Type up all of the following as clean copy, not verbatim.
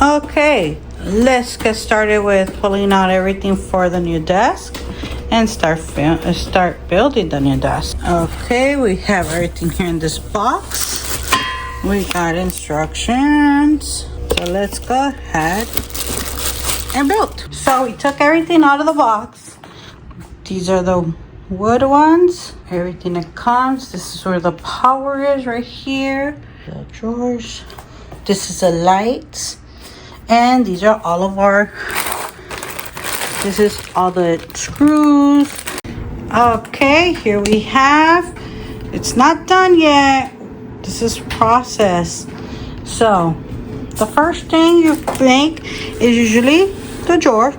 Okay, let's get started with pulling out everything for the new desk and start building the new desk. Okay, we have everything here in this box. We got instructions. So let's go ahead and build. So we took everything out of the box. These are the wood ones. Everything that comes. This is where the power is right here. The drawers. This is the lights. And these are all of our, this is all the screws. Okay, here we have, it's not done yet. This is process. So the first thing you make is usually the drawer.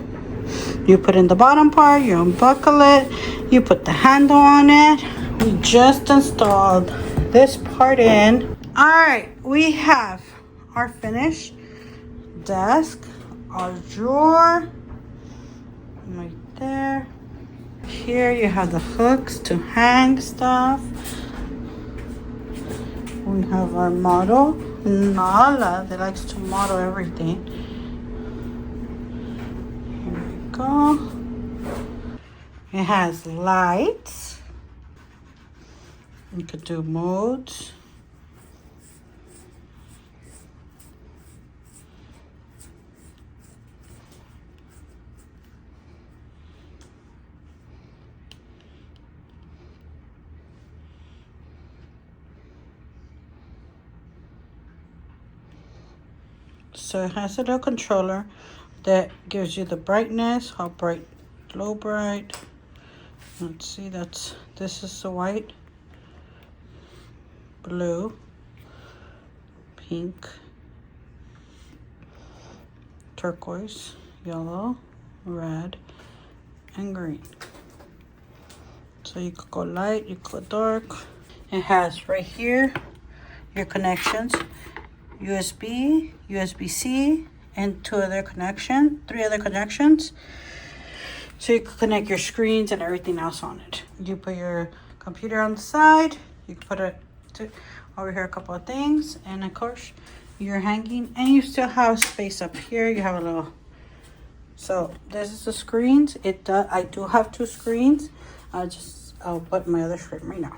You put in the bottom part, you unbuckle it, you put the handle on it. We just installed this part in. All right, we have our finished desk, our drawer right there. Here you have the hooks to hang stuff. We have our model, Nala, that likes to model everything. Here we go. It has lights. You could do modes. So it has a little controller that gives you the brightness, how bright, low bright. Let's see, this is the white, blue, pink, turquoise, yellow, red, and green. So you could go light, you could go dark. It has right here your connections. USB, USB-C, and three other connections. So you can connect your screens and everything else on it. You put your computer on the side. You can put over here a couple of things, and of course you're hanging, and you still have space up here. You have a little. So this is the screens. I do have two screens. I'll put my other screen right now.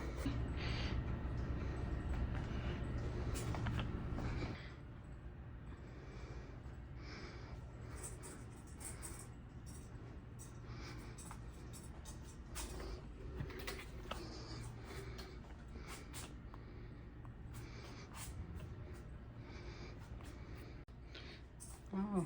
Oh.